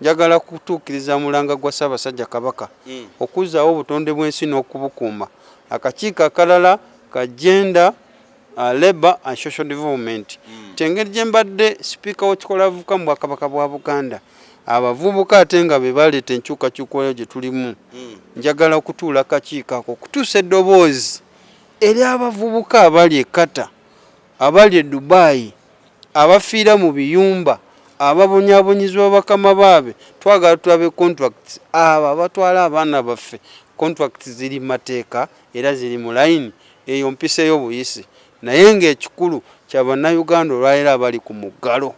njagala kutuukiriza mulanga gwa Ssaabasajja Kabaka okuzzaawo obutonde bw'ensi n'okubukuuma. Akakiiko akalala ka Gender, Labour and Social Development. Engeri gye mbadde sipiika w'ekikolo abavubuka mu Bwakabaka bwa Buganda, abavubuka ate nga be baleeta enkyukakyuka gye tulimu, njagala okutuula akakiiko ako okutuusa eddoboozi eri abavubuka abali e Qatar, abali e Dubai, abafiira mu biyumba, ababonyaabonyezebwa bakama baabe. Twagala tulabe contracts abo abatwala abaana baffe. Contracts ziri mateeka era ziri mu layini eyo mpiseyo buyisi. Naye ng'ekikulu kya bannayuganda olwaleero abali ku muggalo.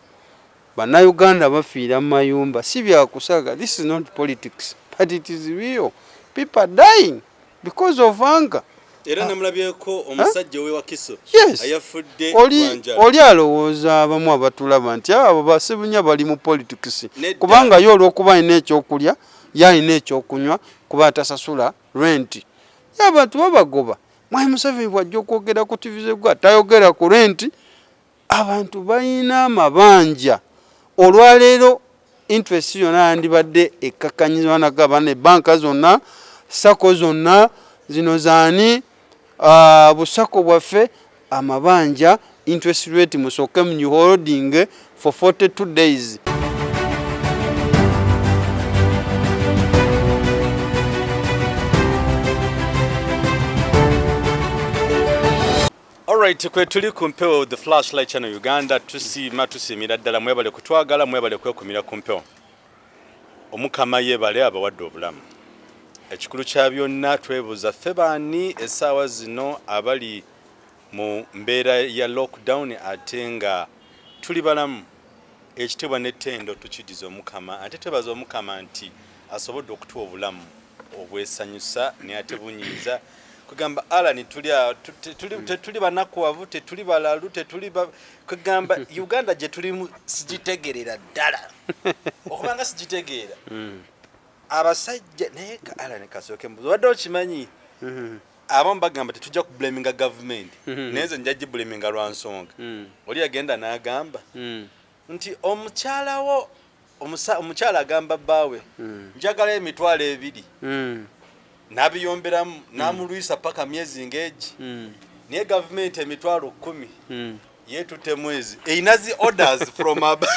Bannayuganda bafiira mu mayumba, si byakusaga. This is not politics, but it is real. People are dying because of hunger. Era namulabyeko omusajja we Wakiso ayafudde oli alowooza abamu abatulaba nti abo Ssebunya bali mu politics, kubanga yo olw'okuba alina ekyokulya yalina ekyokunywa kuba atasasula rent. Abantu babagoba. Mwai Museveni bw'ajja okwogera ku TV zegwa tayogera ku rent. Abantu balina amabanja. Olwaleero interest yonna yandibadde ekkakanyizibwa na gavana, ebbanka zonna, sako zonna zino zaani, busako bwaffe, amabanja, interest rate musooke mu holding for 42 days. Alright, kwe tuli ku mpewo the Flashlight Channel Uganda, tusimira ddala mwebale kutwagala, mwebale kwekumira ku mpewo. Omukama yeebale abawadde obulamu. Ekikulu kya byonna twebuuza ffe baani essaawa zino abali mu mbeera ya lockdown ate nga tuli balamu. Ekitiibwa n'ettendo tukidiza Omukama, ate twebaza Omukama nti asobodde okutuwa obulamu obwesanyusa ne ate bunyiiza. Kugamba Alan tuli banakuwavu, tetuli balalu, kugamba Uganda gye tulimu sigitegerera ddala. Okubanga sigitegeera abasajja naye Alan kasooke mbuzi wadde okimanyi abamu bagamba tetujja kublaminga government naye nze njja giblaminga lwa nsonga oli yagenda n'agamba nti omukyala agamba bbaawe njagala emitwalo 2 nabiyomberamu namulwisa paka myezi ng'egi naye government emitwalo 10 yetutte mwezi einazi orders from above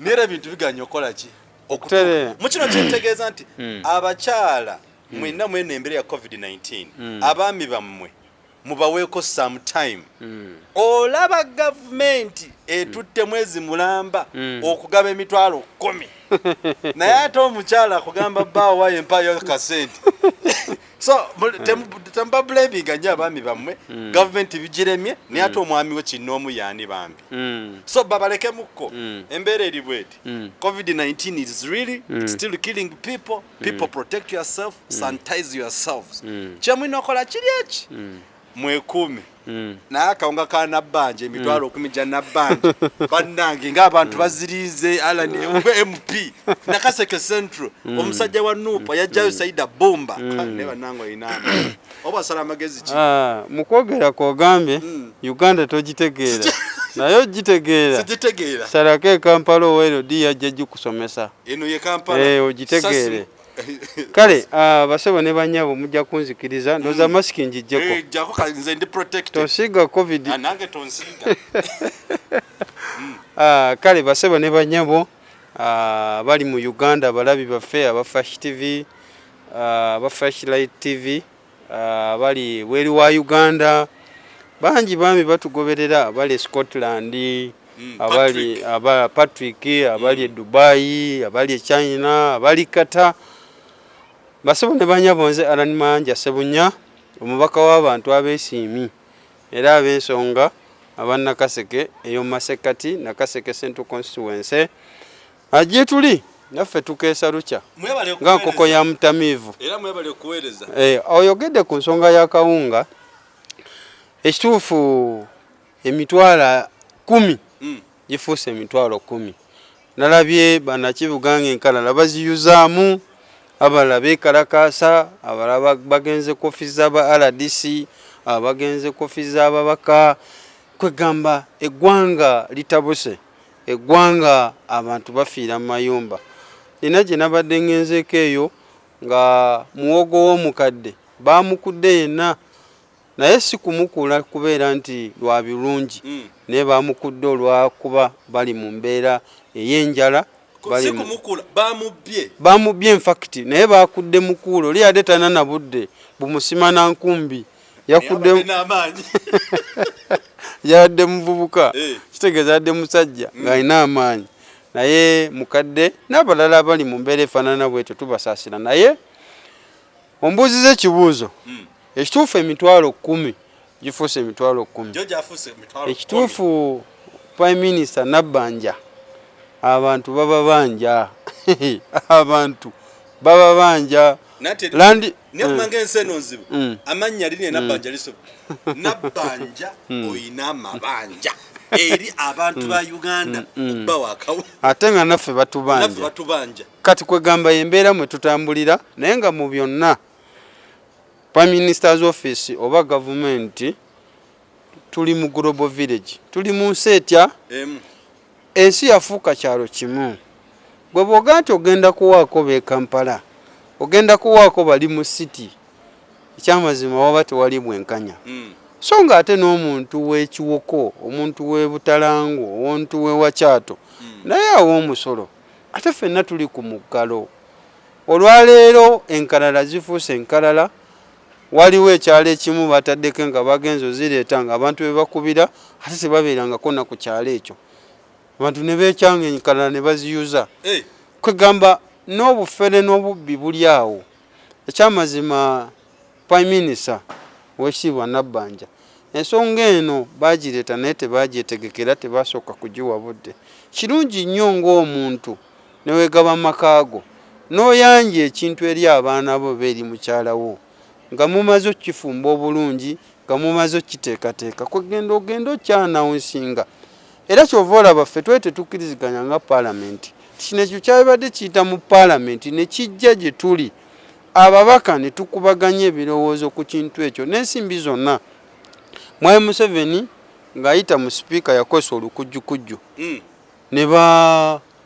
nera bintu biganya okola ki mukino kyentegeeza nti abakyala mwenna mwene embere ya COVID-19 abaami bammwe mubaweeko sometime olaba government etutte mwezi mulamba okugaba emitwalo 10 naye ate omukyala akugamba bbaawo wayo empayo kasente so tamba blaming anya abaami bammwe government bigiremye naye ate omwami we kinnoomu yaani bambi so babaleke mukko embeera eri bweti COVID-19 is really still killing people protect yourself sanitize yourselves kyamwina okola kiri eki mwekuume naye akawunga ka nabbanja emitwalo 10 gya nabbanja bannange ng'abantu baziriize Alan MP Nakaseke Central omusajja wa Nupa yajjayo Saida Bomba ne bannange oyinaama oba sala magezi ki mu kwogera kwogambye Uganda togitegeera naye ogitegeera sigitegeera Sarake Kampala owero di yajja gikusomesa eno ye Kampala ogitegeere kale basebo ne banyabo mujja kunzikiriza ndoza masiki njijjeko jako kanze ndi protect tosiga covid nange tonsiga kale basebo ne banyabo bali mu Uganda balabi baffe aba Flash TV aba Flashlight TV bali weri wa Uganda banji bami batugoberera bali Scotland abali aba Patrick abali Dubai abali China abali Qatar basebo ne banyabonze Alan Manja Ssebunya omubaka w'abantu abeesiimi era ab'ensonga abanna Kaseke eyo Masekati na Kaseke Central Constituency ajje tuli naffe tukeesa lucha nga nkoko ya mutamiivu era mwebale kuweereza oyogedde ku nsonga ya kawunga ekituufu emitwalo 10 gifuuse emitwalo 10 nalabye banakibugange enkalala baziyuzaamu abala bekalakasa abala bagenze ku ofisi z'aba RDC abagenze ku ofisi z'ababaka kwegamba eggwanga litabuse eggwanga abantu bafiira mu mayumba. Nina gye nabadde ngenzeeko eyo nga muwogo w'omukadde baamukudde yenna, naye si kumukula kubeera nti lwa birungi, naye baamukudde olwakuba bali mu mbeera ey'enjala. Bamubbye infact, naye bakudde mukuulo oli yadde tana na budde bumusima na nkumbi yakudde yadde muvubuka kitegeeza yadde musajja ng'alina amaanyi, naye mukadde n'abalala bali mu mbeera efaanana bwetyo tubasaasira. Naye ombuuziza ekibuuzo ekituufu emitwalo 10 gifuuse emitwalo 10. Ekituufu Prime Minister Nabbanja abantu baba banja abantu baba banja landi nemange nseno nzibu amanya line Nabbanja liso Nabbanja oyina mabanja eri abantu ba Uganda bawakawo ate nga naffe batubanja kati kwegamba embeera mwe tutambulira, naye nga mu byonna Prime Minister's Office oba government tuli mu global village, tuli mu nsi etya ensi yafuuka kyalo kimu. Gwe bw'ogaa nti ogenda kuwaako b'e Kampala, ogenda kuwaako bali mu city, ekyamazima waba tewali bwenkanya. So nga ate n'omuntu w'ekiwoko, omuntu w'e Butalango, omuntu w'e Wakyato, naye aw'omusolo, ate ffenna tuli ku muggalo. Olwaleero enkalala zifuuse enkalala, waliwo ekyalo ekimu bataddeko nga bagenze ozireeta nga abantu be bakubira ate tebabeerangako na ku kyalo ekyo. Abantu ne beekyanga enkalala ne baziyuza. Kwegamba n'obufere n'obubbi buli awo. Ekyamazima Prime Minister Oweekitiibwa Nabbanja ensonga eno baagireeta naye tebagyetegekera, tebasooka kugiwa budde. Kirungi nnyo ng'omuntu ne weegaba makaago n'oyanja ekintu eri abaana bo beeri mukyala wo nga mumaze okifumba obulungi, nga mumaze okiteekateeka, kwegenda ogenda okyanawunsinga. Era kyova olaba ffe twali tetukkiriziganya nga Parliament. Kino ekyo kyabadde kiyita mu Parliament ne kijja gye tuli ababaka ne tukubaganya ebirowoozo ku kintu ekyo n'ensimbi zonna. Mwai Museveni ng'ayita mu sipiika yakozesa olukujjukujju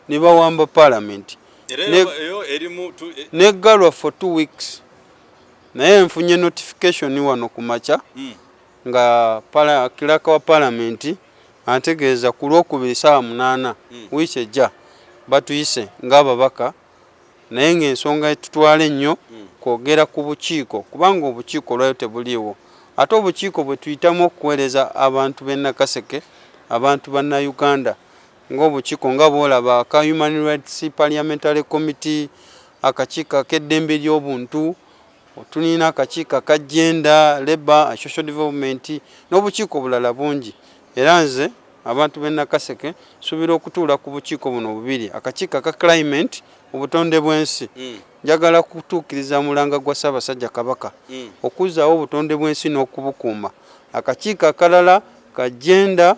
ne bawamba Parliament neggalwa for 2 weeks. Naye nfunye notification wano ku makya nga kiraka wa Parliament antegeeza ku Lwokubiri 8 wiiki ejja batuyise ng'ababaka, naye ng'ensonga etutwala ennyo kwogera ku bukiiko, kubanga obukiiko olwayo tebuliiwo. Ate obukiiko bwe tuyitamu okuweereza abantu b'e Nakaseke, abantu banna Uganda, ng'obukiiko nga bw'olaba aka Human Rights Parliamentary Committee, akakiiko ak'eddembe ly'obuntu, tulina akakiiko aka Gender, Labour, Social Development n'obukiiko bulala bungi. Era nze abantu b'e Nakaseke nsuubira okutuula ku bukiiko buno bubiri, akakiiko aka Climate, obutonde bw'ensi. Njagala kutuukiriza mulanga gwa Ssaabasajja Kabaka okuzzaawo obutonde bw'ensi n'okubukuuma. Akakiiko akalala ka Gender,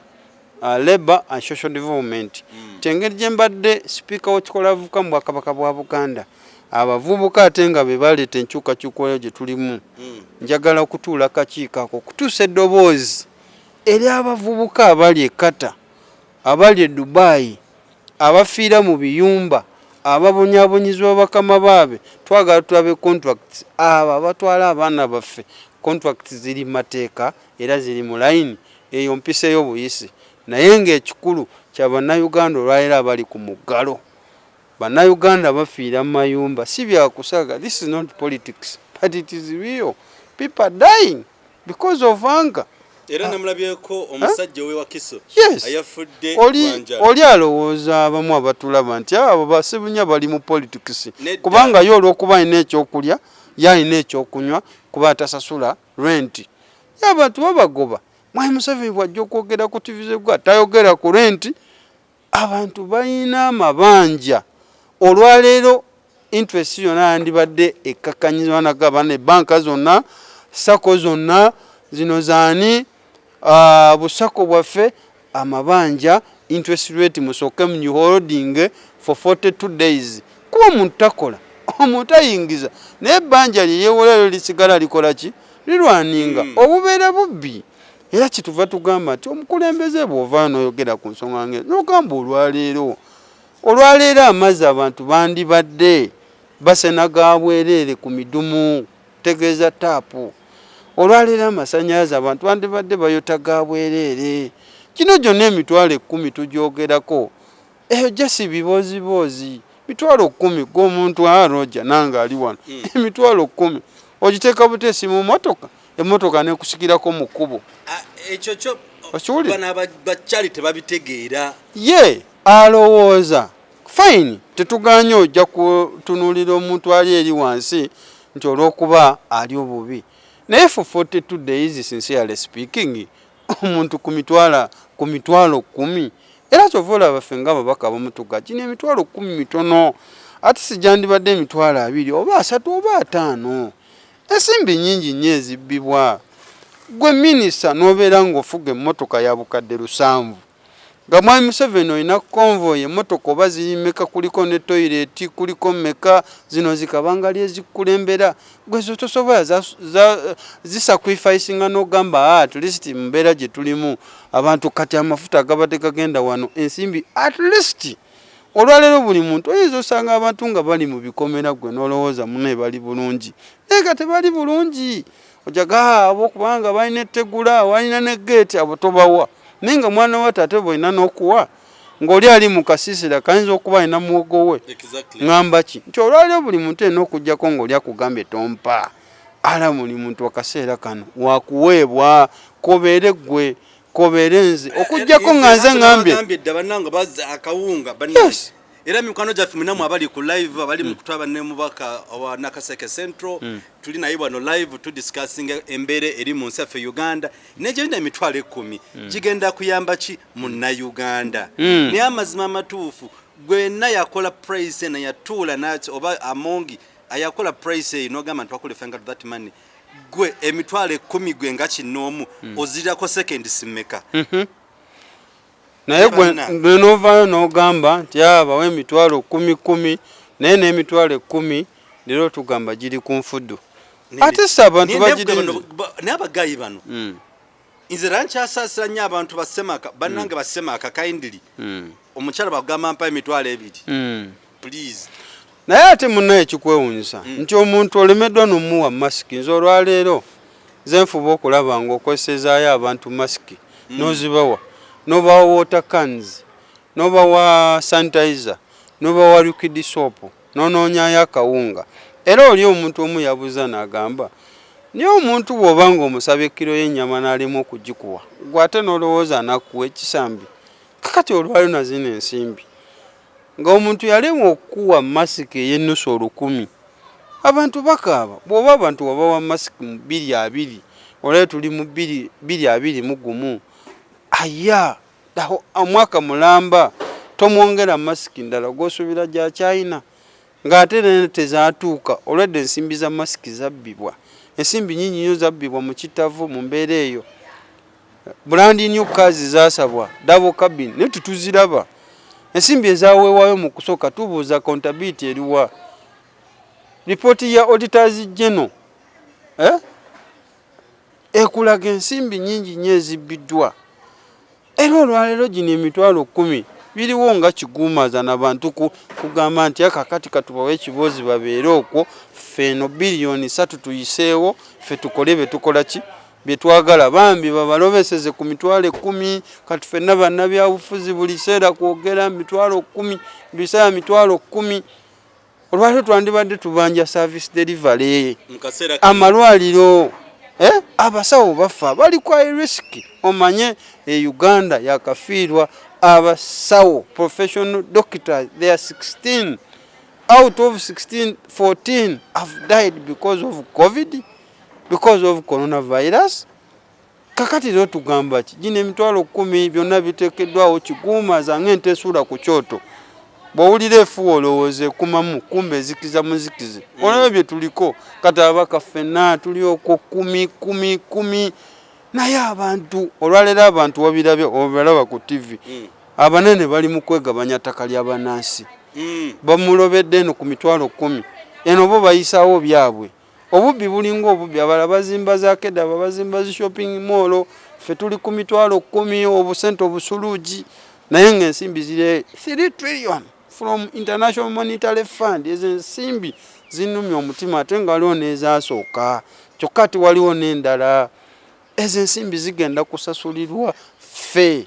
Labour and Social Development. Engeri gye mbadde sipiika w'ekikolavuka mu Bwakabaka bwa Buganda, abavubuka ate nga be baleeta enkyukakyuka gye tulimu, njagala okutuula akakiiko ako okutuusa eddoboozi eri abavubuka abali e Qatar, abali e Dubai, abafiira mu biyumba, ababonyaabonyezebwa bakama baabe. Twagala tulabe contracts abo batwala abaana baffe. Contracts ziri mateeka era ziri mu layini eyo mpisa y'obuyisi, naye ng'ekikulu kya bannayuganda olwaleero abali ku muggalo. Bannayuganda bafiira mu mayumba, si byakusaga. This is not politics, but it is real. People are dying because of hunger. Era namulabyeko omusajja we Wakiso ayafudde oli alowooza abamu abatulaba nti abo basibunya bali mu politics, kubanga yo olw'okuba alina ekyokulya yalina ekyokunywa kuba atasasula rent. Abantu babagoba. Mwai Museveni bw'ajja okwogera ku TV z'eggwanga tayogera ku rent. Abantu balina amabanja. Olwaleero interest yonna yandibadde ekkakanyizibwa na gavana, banka zonna, sako zonna zino zaani, busako bwaffe, amabanja, interest rate musooke mu holding for 42 days. Kuba omuntu takola, omuntu ayingiza, naye ebbanja lye yeewolero lisigala likola ki? Lirwaninga. Obubeera bubbi. era kituva tugamba nti omukulembeze bw'ovaayo n'oyogera ku nsonga ngezo n'ogamba olwaleero amazzi abantu bandibadde basena ga bwereere ku midumu tegeeza taapu olwaleero amasannyalaze abantu bandibadde bayota ga bwereere kino gyonna emitwalo 10 tugyogerako eyo jasi biboozi mitwalo 10 gw'omuntu Roger nange ali wano emitwalo 10 ogiteeka buteesi mu motoka emotoka nekusikirako mu kkubo ekyo kyo bana bakyali tebabitegeera ye alowooza fine tetuganye ojja kutunuulira omuntu ali eri wansi nti olw'okuba ali obubi naye for 42 days sincerely speaking omuntu ku mitwalo 10 era kyova olaba ffe nga ababaka bamutuga kino emitwalo 10 mitono ate sijandibadde emitwalo 2 oba 3 oba 5 ensimbi nnyingi nnyo ezibbibwa gwe minisita n'obeera ng'ofuga emmotoka ya bukadde 7 nga mwami Museveni olina konvoyi emmotoka oba zirimeka kuliko ne toyireti kuliko meka zino zikabangali ezikulembera gwe zo tosobola zisacrificinga n'ogamba at least mbeera gye tulimu abantu kati amafuta agaba tegagenda wano ensimbi at least olwaleero buli muntu oyinza osanga abantu nga bali mu bikomera gwe n'olowooza munaye bali bulungi naye nga tebali bulungi ojaga abo kubanga balina ettegula balina ne geeti abo tobawa naye nga mwana wa tate bw'olina n'okuwa ng'oli ali mu kasiisira kayinza okuba alina muwogo we ŋŋamba ki nti olwaleero buli muntu alina okuggyako ng'oli akugambye tompa ala buli muntu akaseera kano wakuweebwa kobeere gwe kobeere nze okuggyako nga nze ŋŋambye era mikwano gyaffe munamu abali ku live abali mu kutwaba ne mubaka wa Nakaseke Central tuli naye wano live to discussing embeere eri mu nsi yaffe Uganda negenda emitwalo 10 gigenda kuyamba ki munna Uganda naye amazima amatuufu gwenna yakola price na yatuula nati oba amongi ayakola price n'ogamba ntwakole fanga that money gwe emitwalo 10 gwe nga kinoomu ozirako second simeka naye gwe novaayo n'ogamba nti abawe emitwalo 10 naye n'emitwalo 10 leero tugamba giri ku nfuddu ate si abantu bagirinze naye abagayi bano nze era nkyasaasira nnyo abantu basemaka bannange basemaka kindly omukyala bagamba mpa emitwalo 2 please naye ate munnaye ekikwewunyisa nti omuntu olemeddwa n'omuwa masiki nze olwaleero ze nfuba okulaba ng'okozesezaayo abantu masiki n'ozibawa nobawa water cans nobawa sanitizer nobawa liquid soap nonoonyayo akawunga era oli omuntu omu yabuuza n'agamba niye omuntu bw'obanga omusaba ekiro y'ennyama n'alimu okugikuwa gwe ate n'olowooza anakuwa ekisambi kakati olwaleero nazino ensimbi nga omuntu yalemwa okukuwa masiki ey'ennusu 10 abantu bakaaba bw'oba abantu wabawa masiki mu 220 olwaleero tuli mu 221 aya omwaka mulamba tomwongera masiki ndala gwosuubira gya China ng'ate ne tezaatuuka olwedde ensimbi za masiki zabbibwa ensimbi nnyingi nnyo zabbibwa mu kitavu mu mbeera eyo brand new cars zaasabwa double cabin naye tutuziraba ensimbi ezaweewaayo mu kusooka tubuuza accountability eriwa ripooti ya auditors general ekulaga ensimbi nnyingi nnyo ezibbiddwa era olwaleero gino emitwalo 10 biriwo nga kiguumaza n'abantu kugamba nti akakati katubawe ekiboozi babeere okwo ffeno biliyoni 3 tuyiseewo ffe tukole be tukola ki bye twagala bambi babalobeseze ku mitwalo 10 kati ffenna bannabyabufuzi buli seera kwogera mitwalo 10 biseera mitwalo 10 olwaleero twandibadde tubanja service delivery amalwaliro abasawo bafa bali kwa risk omanye Uganda yakafiirwa abasawo professional doctors they are 16 out of 16 14 have died because of COVID because of coronavirus kakati leo tugamba ki gino emitwalo 10 byonna biteekeddwawo kiguumaza ng'entesuula ku kyoto bw'owulira efuwa olowooza ekumamu kumbe ezikiza muzikize olabye bye tuliko kati abaka ffenna tuli okwo 10 naye abantu olwaleero abantu wabirabye obalaba ku TV abanene bali mu kwegabanya ttaka ly'abanaasi bamulobedde eno ku mitwalo 10 eno bo bayisaawo byabwe obubbi bulinga obubbi abalala bazimba za kedda bazimba zi shopping mall ffe tuli ku mitwalo 10 obusente obusuluugi naye ng'ensimbi ziri 3 trillion from International Monetary Fund. Ezo ensimbi zinumya omutima ate nga waliwo n'ezaasooka kyokka ati waliwo n'endala. Ezo ensimbi zigenda kusasulirwa ffe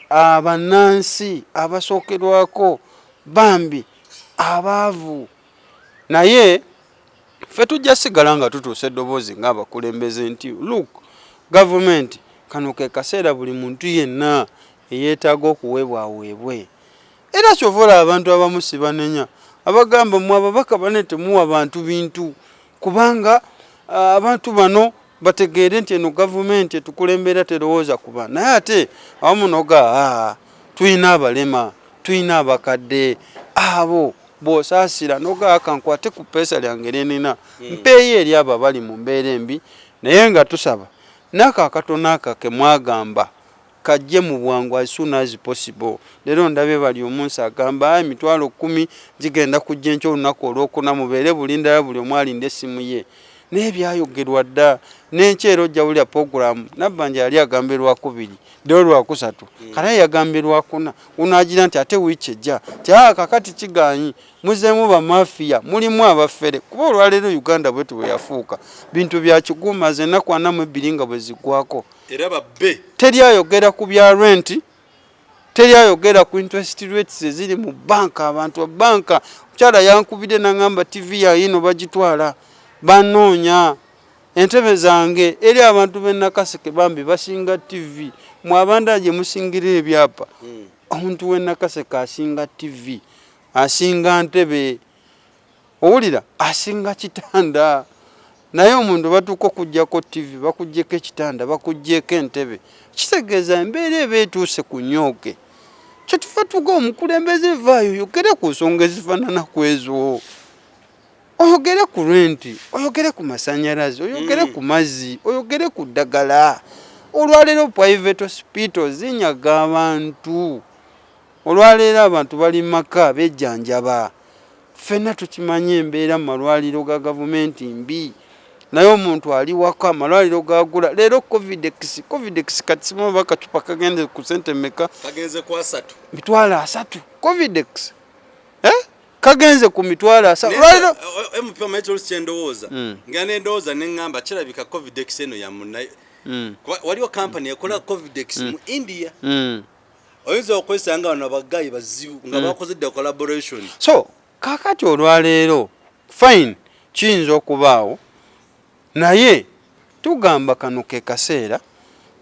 abannansi abasookerwako bambi abaavu. Naye ffe tujja sigala nga tutuusa eddoboozi ng'abakulembeze nti look government kano ke kaseera buli muntu yenna eyeetaaga okuweebwaweebwe. Era kyovola abantu abamu sibanenya abagamba mu ababaka bane temuwa bantu bintu kubanga abantu bano bategeere nti eno gavumenti etukulembera terowooza kuba. Naye ate awamu noga tulina abalema tulina abakadde abo bw'osaasira noga akankwate ku ppeesa lyange lyenina mpeeyo eri abo abali mu mbeera embi. Naye nga tusaba n'ako akatono aka ke mwagamba kajje mu bwangu as soon as possible. Leero ndabye bali omunsi agamba emitwalo 10 gigenda kujja enkya olunaku olwokuna mubeere bulindala buli omu alinda essimu ye. Naye byayogerwa dda n'enkyero ojja wulya programu Nabbanja yali agambirwa 2 dde Lwakusatu kale yagambirwa 4 unaagira nti ate wiiki ejja ti kakati kiganyi muzeemu bamafiya mulimu abafere kuba olwaleero Uganda bwetu bwe yafuuka bintu bya kiguuma ze ennaku 42 nga bwe ziggwako. Era babbe teri ayogera ku bya rent, teri ayogera ku interest rates eziri mu banka. Abantu ba banka mukyala yankubidde n'angamba TV yayino bagitwala banoonya entebe zange eri abantu b'e Nakaseke bambi basinga TV. Mwabanda gye musingira ebyapa omuntu w'e Nakaseke asinga TV asinga ntebe owulira asinga kitanda. Naye omuntu batuuka okuggyako TV bakuggyeko ekitanda bakuggyeko entebe kitegeeza embeera eba etuuse ku nyooke. Kyetuva tuga omukulembeze vaayo oyogere ku nsonga ezifaanana ku ezo. Oyogere ku renti, oyogere ku masannyalaze, oyogere ku mazzi, oyogere ku ddagala. Olwaleero private hospital zinyaga abantu. Olwaleero abantu bali maka bejjanjaba. Ffenna tukimanye embeera mu malwaliro ga gavumenti mbi. Naye omuntu ali waka amalwaliro gagula. Leero Covidex kati simu bakacupa kagenze ku sente meka? Kagenze ku 3. Mitwalo 3. Covidex. Kagenze ku mitwalo 3. Lwaliro MP Metro Chendowooza. Ngane ndowooza n'engamba kirabika Covidex eno ya munna. Waliwo company ekola Covidex mu India. Oyinza okwesanga bano abagayi bazibu nga bakoze collaboration. So kakati olwaleero fine kiyinza okubaawo naye tugamba kano ke kaseera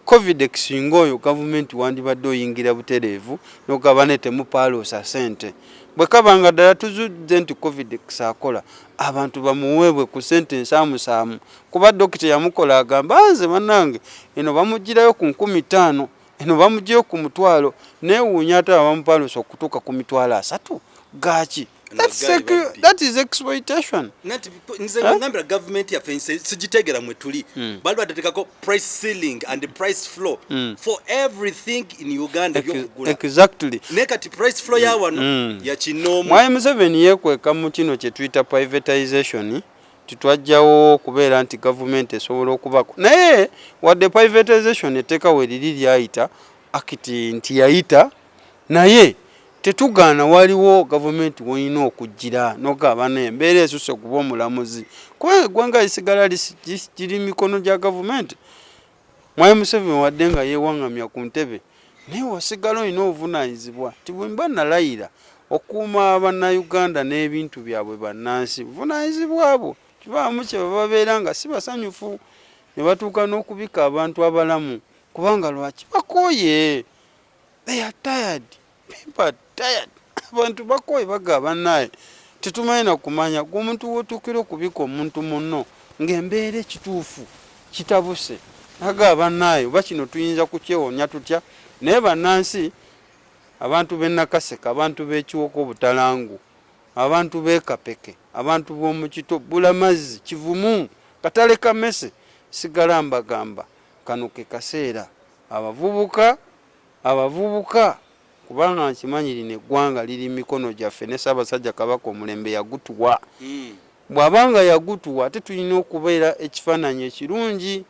Covidex ngoyo gavumenti wandibadde oyingira butereevu n'ogabane temupaaloosa sente. Bwe kabanga ddala tuzudde nti Covidex akola abantu bamuweebwe ku sente ensaamusaamu kuba dokita yamukola agamba nze bannange eno bamugirayo ku 15,000 eno bamugirayo ku 1,000 neewuunya ate abamupaaloosa okutuuka ku mitwalo 3 gaaki. That is exploitation. Nze ngambira government ya fence sigitegera mwe tuli bali batetekako price ceiling and the price floor for everything in Uganda byokugula. Exactly. Nekati price floor ya wano ya kinomu. Mwai Museveni yekweka mu kino kye tuyita privatization tutwajjawo kubeera nti government esobola okubako. Naye wadde privatization eteekawo eriri lyayita akiti nti yayita naye tetugaana waliwo gavumenti woyina okujjira n'ogabana embeera esuse okuba omulamuzi kubanga eggwanga lisigala giri mikono gya gavumenti. Mwai Museveni wadde nga yeewaŋŋamya ku ntebe naye wasigala olina obuvunaanyizibwa ti bwe mba nalayira okuuma Abannayuganda n'ebintu byabwe bannansi buvunaanyizibwa bwo kibaamu kye babeera nga si basanyufu ne batuuka n'okubika abantu abalamu kubanga lwaki bakooye. They are tired. People are tired. Abantu bakooye bagaba naye tetumanyi na kumanya omuntu wotuukira okubika omuntu munno ng'embeera ekituufu kitabuse agaba naye oba kino tuyinza kukyewonya tutya. Naye bannansi abantu b'e Nakaseke abantu b'ekiwoko Butalangu abantu b'e Kapeke abantu b'omukito Bulamazzi Kivumu Katale Kamese sigala mbagamba kano ke kaseera abavubuka kubanga nkimanyi lino eggwanga liri mikono gyaffe ne Ssaabasajja Kabaka omulembe yagutuwa. Bw'abanga yagutuwa ate tulina okubeera ekifaananyi ekirungi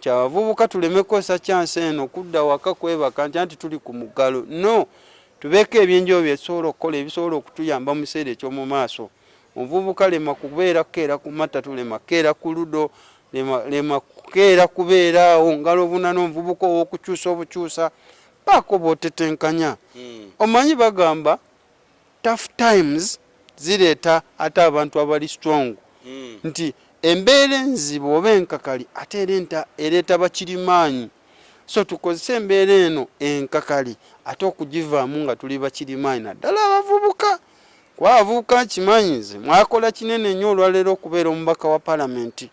kyabavubuka tuleme kosa chance eno kudda waka kwebaka nti tuli ku muggalo. No, tubeeko ebyenjo byesobola okukola ebisobola okutuyamba mu kiseera ekyomu maaso. Omuvubuka lema kubeera keera ku matatu, lema keera ku ludo, lema keera kubeera awo ngalo buna n'omuvubuka ow'okukyusa obukyusa. Paako bw'otetenkanya. Omanyi bagamba tough times zireeta ate abantu abali strong. Nti embeera enzibu oba enkakali ate ereeta bakirimaanyi. So tukozese embeera eno enkakali ate okugivaamu nga tuli bakirimaanyi naddala abavubuka. Kwa avubuka kimanyize mwakola kinene nnyo olwaleero okubeera omubaka wa palamenti.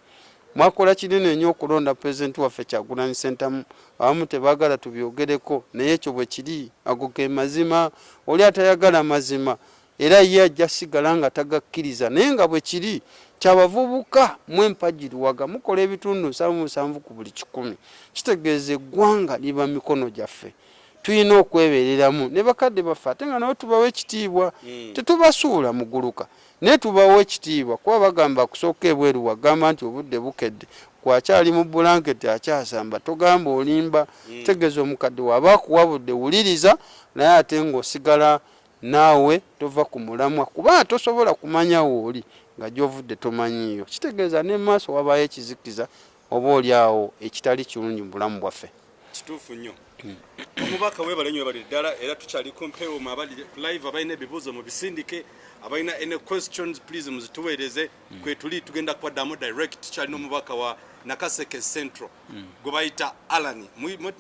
Mwakola kinene nnyo okulonda pulezidenti waffe Kyagulanyi Ssentamu. Abamu tebaagala tubyogereko naye ekyo bwe kiri ago ge mazima. Oli atayagala mazima era ye ajja sigala nga tagakkiriza naye nga bwe kiri kyabavubuka mwempagiriwaga mukola ebitundu 7 ku buli 100. Kitegeeza eggwanga liba mikono gyaffe. Tuyina okwebereramu ne bakadde baffe ate nga nabo tubawa ekitiibwa. Tetubasuula muguluka naye tubawa ekitiibwa kuba bagamba kusooka ebweru wagamba nti obudde bukedde kwakyali mu bulanketi akyasamba togamba olimba. Tegeeza omukadde waba akuwabudde wuliriza naye ate ng'osigala naawe tova ku mulamwa kuba tosobola kumanya wooli nga gy'ovudde tomanyiiyo. Kitegeeza ne maaso wabaayo ekizikiza oba oli awo ekitali kirungi mu bulamu bwaffe. Kituufu nnyo. Omubaka webale nnyo bali ddala era tukyali kumpeewo abali live abalina ebibuuzo mu bisindike abalina any questions please muzituweereze kwe tuli tugenda kwaddamu direct. Tukyalina omubaka wa Nakaseke Central gwe bayita Alani.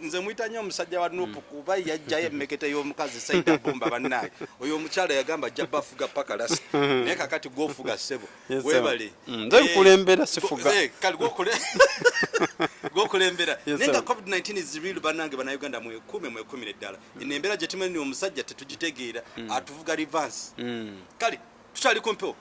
Nze muyita nnyo omusajja wa Nuupu kuba yajjayo emmekete y'omukazi Saida Bomba bannaye. Oyo omukyala yagamba ajja bafuga paka lasi naye kakati gwofuga ssebo webale. Nze nkulembera sifuga. Kale gwokulembera nenga COVID-19 is real banange bannayuganda mwekume ddala. Eno embeera gye tumanyi omusajja tetugitegeera atuvuga reverse. Kale tukyali kumpewo